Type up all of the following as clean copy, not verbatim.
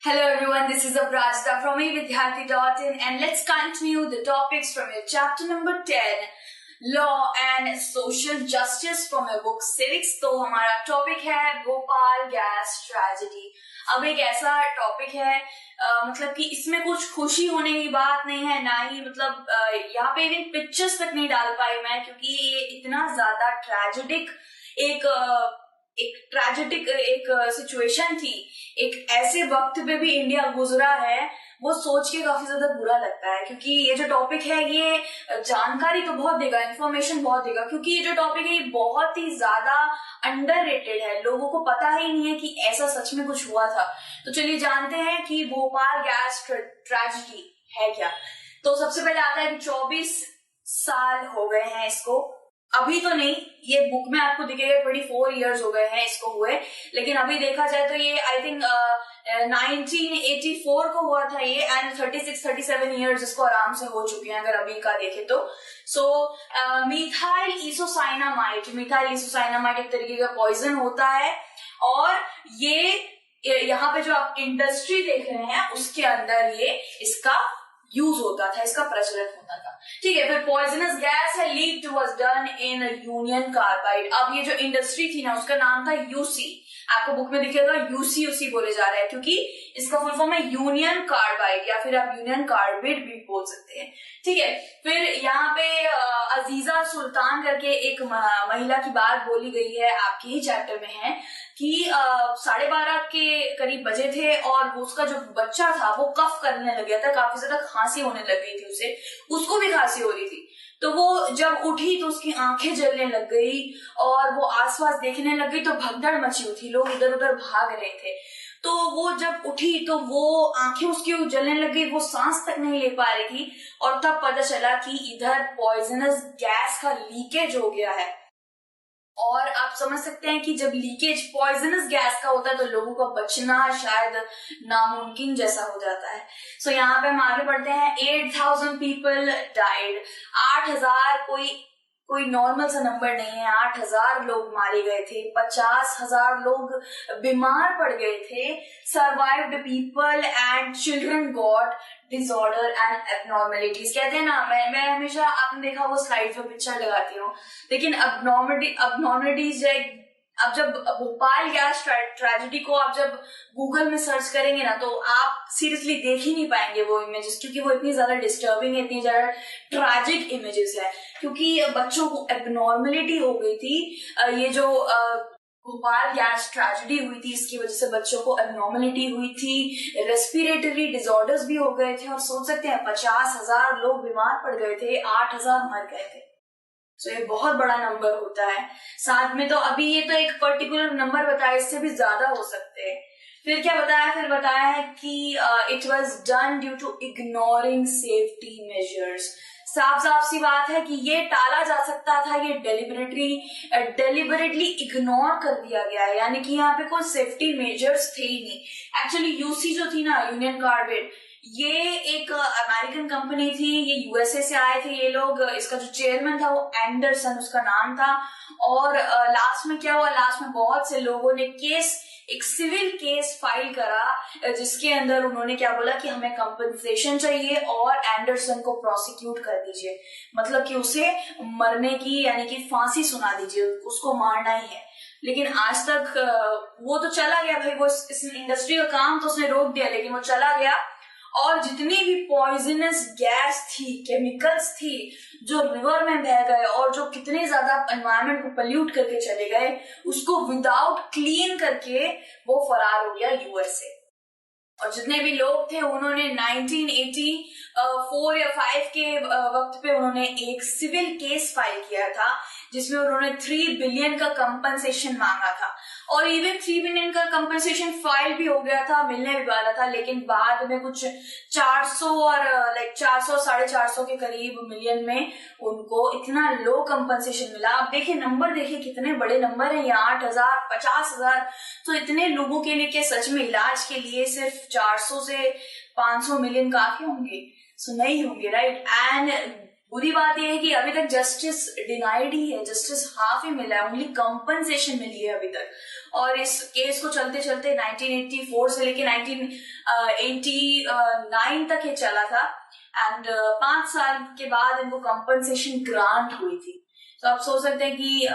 Hello everyone, this is Aprajita from evidyarthi.in and let's continue the topics from your chapter number 10, Law and Social Justice from your book Civics. तो हमारा topic है Bhopal gas tragedy. अब एक ऐसा topic है मतलब कि इसमें कुछ खुशी होने की बात नहीं है, ना ही मतलब यहाँ पे इवन पिक्चर्स तक नहीं डाल पाई मैं, क्योंकि ये इतना ज्यादा ट्रेजेडिक एक सिचुएशन थी। एक ऐसे वक्त पे भी इंडिया गुजरा है, वो सोच के काफी ज्यादा बुरा लगता है। क्योंकि ये जो टॉपिक है ये जानकारी तो बहुत देगा, इंफॉर्मेशन बहुत देगा, क्योंकि ये जो टॉपिक है ये बहुत ही ज्यादा अंडररेटेड है। लोगों को पता ही नहीं है कि ऐसा सच में कुछ हुआ था। तो चलिए जानते हैं कि भोपाल गैस ट्रेजेडी है क्या। तो सबसे पहले आता है कि 24 साल हो गए हैं इसको, अभी तो नहीं, ये बुक में आपको दिखेगा 24 इयर्स हो गए हैं इसको हुए, लेकिन अभी देखा जाए तो ये आई थिंक 1984 को हुआ था ये, एंड 36-37 इयर्स इसको आराम से हो चुके हैं अगर अभी का देखे तो। मिथाइल ईसोसाइनामाइड एक तरीके का पॉइजन होता है, और ये यहाँ पे जो आप इंडस्ट्री देख रहे हैं उसके अंदर ये इसका यूज होता था, इसका प्रचलन होता था। ठीक है, फिर पॉइजनस गैस है leaked was done in union carbide. अब ये जो इंडस्ट्री थी ना उसका नाम था यूसी, आपको बुक में दिखेगा यूसी बोले जा रहे हैं, क्योंकि इसका फुल फॉर्म है यूनियन कार्बाइड, या फिर आप यूनियन कार्बाइड भी बोल सकते हैं। ठीक है, फिर यहाँ पे अजीजा सुल्तान करके एक महिला की बात बोली गई है, आपके ही चैप्टर में है, कि 12:30 के करीब बजे थे और उसका जो बच्चा था वो कफ करने लग गया था, काफी ज्यादा खांसी होने लग गई थी उसको भी खांसी हो रही थी। तो वो जब उठी तो उसकी आंखें जलने लग गई और वो आसपास देखने लग गई, तो भगदड़ मची हुई थी, लोग इधर उधर भाग रहे थे। तो वो जब उठी तो वो आंखें उसकी जलने लग गई, वो सांस तक नहीं ले पा रही थी, और तब पता चला कि इधर पॉइजनस गैस का लीकेज हो गया है। और आप समझ सकते हैं कि जब लीकेज पॉइजनस गैस का होता है तो लोगों का बचना शायद नामुमकिन जैसा हो जाता है। सो यहाँ पे हम आगे बढ़ते हैं। 8,000 पीपल डाइड, 8,000 कोई नॉर्मल सा नंबर नहीं है। 8,000 लोग मारे गए थे, 50,000 लोग बीमार पड़ गए थे। Survived people and children got disorder and abnormalities. कहते हैं ना, मैं हमेशा आपने देखा वो स्लाइड पे पिक्चर लगाती हूँ, लेकिन एबनॉर्मेलिटीज अब जब भोपाल गैस ट्रेजेडी को आप जब गूगल में सर्च करेंगे ना तो आप सीरियसली देख ही नहीं पाएंगे वो इमेजेस, क्योंकि वो इतनी ज्यादा डिस्टर्बिंग है, इतनी ज्यादा ट्रैजिक इमेजेस है। क्योंकि बच्चों को एबनॉर्मेलिटी हो गई थी, ये जो भोपाल गैस ट्रेजेडी हुई थी इसकी वजह से बच्चों को एबनॉर्मेलिटी हुई थी, रेस्पिरेटरी डिसऑर्डर्स भी हो गए थे, और सोच सकते हैं 50,000 लोग बीमार पड़ गए थे, 8,000 मर गए थे। तो ये बहुत बड़ा नंबर होता है। साथ में तो अभी ये तो एक पर्टिकुलर नंबर बताया, इससे भी ज्यादा हो सकते हैं। फिर क्या बताया, फिर बताया है कि it was done due to ignoring safety measures. साफ सी बात है कि ये टाला जा सकता था, ये डेलिबरेटली इग्नोर कर दिया गया है, यानी कि यहाँ पे कोई सेफ्टी मेजर्स थे ही नहीं। एक्चुअली यूसी जो थी ना, यूनियन कार्बाइड, ये एक अमेरिकन कंपनी थी, ये यूएसए से आए थे ये लोग। इसका जो चेयरमैन था वो एंडरसन उसका नाम था। और लास्ट में क्या हुआ, लास्ट में बहुत से लोगों ने एक सिविल केस फाइल करा, जिसके अंदर उन्होंने क्या बोला कि हमें कंपनसेशन चाहिए और एंडरसन को प्रोसिक्यूट कर दीजिए, मतलब कि उसे मरने की यानी कि फांसी सुना दीजिए, उसको मारना ही है। लेकिन आज तक वो तो चला गया भाई, वो इस इंडस्ट्री का काम तो उसने रोक दिया, लेकिन वो चला गया। और जितनी भी पॉइजनस गैस थी, केमिकल्स थी जो रिवर में बह गए और जो कितने ज्यादा एनवायरनमेंट को पोल्यूट करके चले गए, उसको विदाउट क्लीन करके वो फरार हो गया यूएसए। और जितने भी लोग थे उन्होंने 1984 या 5 के वक्त पे उन्होंने एक सिविल केस फाइल किया था, जिसमें उन्होंने 3 बिलियन का कंपनसेशन मांगा था। और इवन 3 बिलियन का कंपनसेशन फाइल भी हो गया था, मिलने भी वाला था, लेकिन बाद में कुछ 400 और 400-450 के करीब मिलियन में उनको इतना लो कंपनसेशन मिला। आप देखिए नंबर, देखिए कितने बड़े नंबर है ये, 8,000, 50,000। तो इतने लोगों के लिए क्या सच में इलाज के लिए सिर्फ 400 से 500 मिलियन काफी होंगे? सो नहीं होंगे, राइट। एंड बुरी बात यह है कि अभी तक जस्टिस डिनाइड ही है, जस्टिस हाफ ही मिला है, ओनली कंपनसेशन मिली है अभी तक। और इस केस को चलते चलते 1984 से लेके 1989 तक ये चला था एंड 5 साल के बाद इनको कंपनसेशन ग्रांट हुई थी। तो आप सोच सकते हैं कि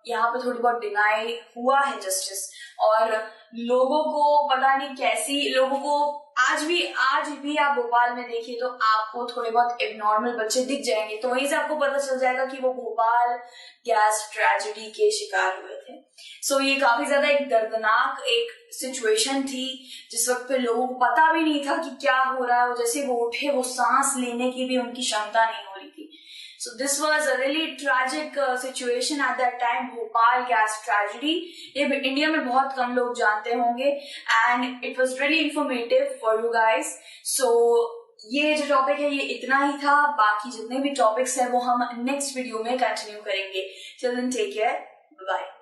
यहाँ पे थोड़ी बहुत डिनाई हुआ है जस्टिस, और लोगों को पता नहीं कैसी, लोगों को आज भी आप भोपाल में देखिए तो आपको थोड़े बहुत एबनॉर्मल बच्चे दिख जाएंगे, तो वहीं से आपको पता चल जाएगा कि वो भोपाल गैस ट्रेजेडी के शिकार हुए थे। सो ये काफी ज्यादा एक दर्दनाक एक सिचुएशन थी, जिस वक्त पे लोगों को पता भी नहीं था कि क्या हो रहा है, वो जैसे वो उठे वो सांस लेने की भी उनकी क्षमता नहीं हो रही थी। So this was a really tragic situation at that time, Bhopal gas tragedy. ये इंडिया में बहुत कम लोग जानते होंगे and it was really informative for you guys. So ये जो टॉपिक है ये इतना ही था, बाकी जितने भी टॉपिक्स हैं वो हम नेक्स्ट वीडियो में कंटिन्यू करेंगे। Till then take care, bye bye.